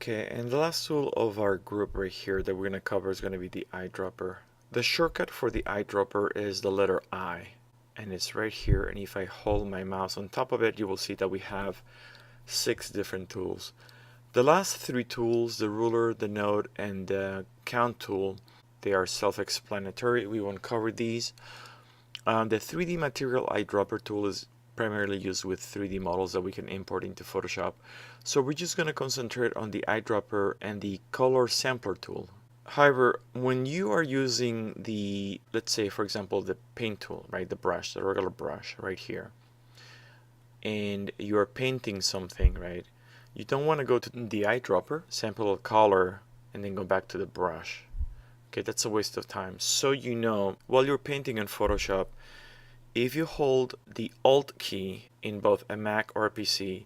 Okay, and the last tool of our group right here that we're going to cover is going to be the eyedropper. The shortcut for the eyedropper is the letter I, and it's right here. And if I hold my mouse on top of it, you will see that we have 6 different tools. The last 3 tools, the ruler, the node, and the count tool, they are self-explanatory. We won't cover these. The 3D material eyedropper tool is primarily used with 3D models that we can import into Photoshop. So we're just going to concentrate on the eyedropper and the color sampler tool. However, when you are using the, let's say for example, the paint tool, right, the brush, the regular brush right here, and you're painting something, right, you don't want to go to the eyedropper, sample a color, and then go back to the brush. Okay, that's a waste of time. So you know, while you're painting in Photoshop, if you hold the Alt key in both a Mac or a PC,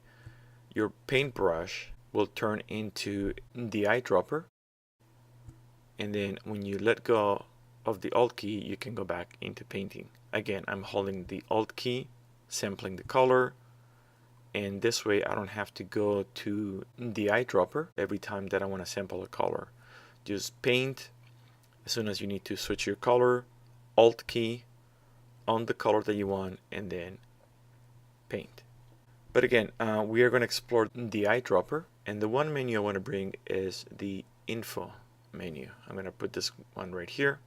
your paintbrush will turn into the eyedropper. And then when you let go of the Alt key, you can go back into painting. Again, I'm holding the Alt key, sampling the color, and this way I don't have to go to the eyedropper every time that I want to sample a color. Just paint. As soon as you need to switch your color, Alt key on the color that you want, and then paint. But again, we are going to explore the eyedropper, and the one menu I want to bring is the info menu. I'm going to put this one right here.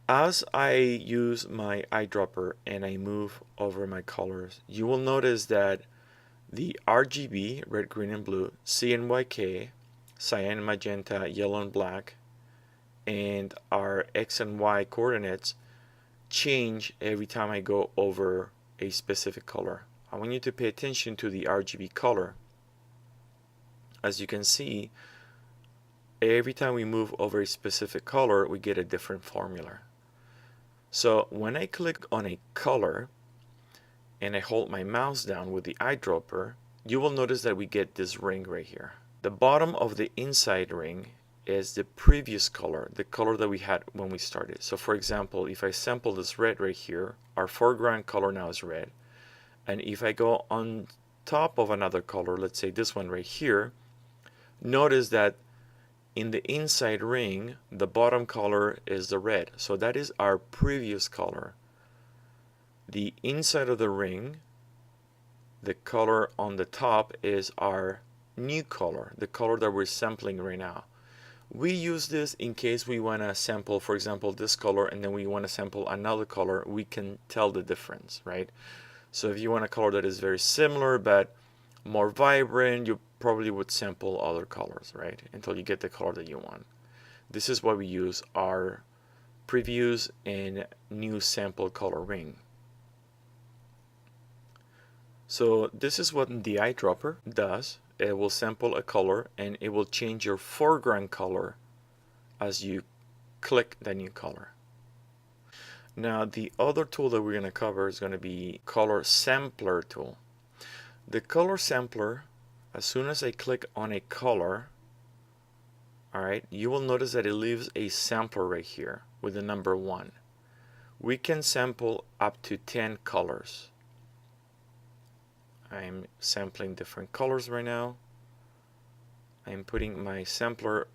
As I use my eyedropper and I move over my colors, you will notice that the RGB, red, green, and blue, CNYK, cyan, magenta, yellow, and black, and our X and Y coordinates change every time I go over a specific color. I want you to pay attention to the RGB color. As you can see, every time we move over a specific color, we get a different formula. So when I click on a color and I hold my mouse down with the eyedropper, you will notice that we get this ring right here. The bottom of the inside ring is the previous color, the color that we had when we started. So for example, if I sample this red right here, our foreground color now is red. And if I go on top of another color, let's say this one right here, notice that in the inside ring, the bottom color is the red. So that is our previous color. The inside of the ring, the color on the top is our new color, the color that we're sampling right now. We use this in case we want to sample, for example, this color, and then we want to sample another color. We can tell the difference, right? So if you want a color that is very similar but more vibrant, you probably would sample other colors, right? Until you get the color that you want. This is why we use our previews and new sample color ring. So this is what the eyedropper does. It will sample a color and it will change your foreground color as you click the new color. Now the other tool that we're going to cover is going to be color sampler tool. The color sampler, as soon as I click on a color, alright, you will notice that it leaves a sampler right here with the number 1. We can sample up to 10 colors. I'm sampling different colors right now. I'm putting my sampler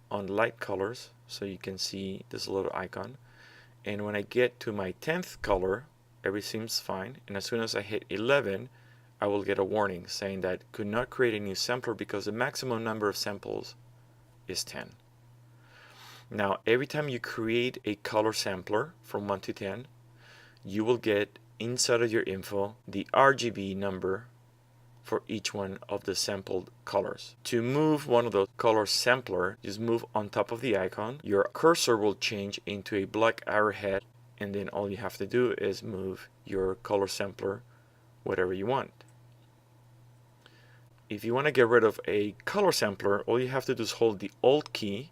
on light colors so you can see this little icon. And when I get to my 10th color, everything's fine. And as soon as I hit 11, I will get a warning saying that could not create a new sampler because the maximum number of samples is 10. Now, every time you create a color sampler from 1 to 10, you will get inside of your info the RGB number for each one of the sampled colors. To move one of those color sampler, just move on top of the icon. Your cursor will change into a black arrowhead, and then all you have to do is move your color sampler whatever you want. If you want to get rid of a color sampler, all you have to do is hold the Alt key,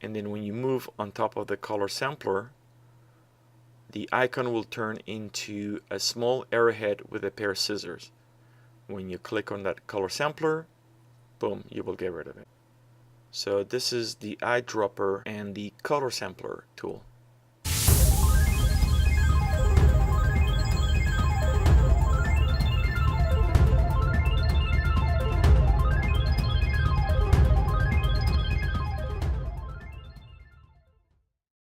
and then when you move on top of the color sampler, the icon will turn into a small arrowhead with a pair of scissors. When you click on that color sampler, boom, you will get rid of it. So this is the eyedropper and the color sampler tool.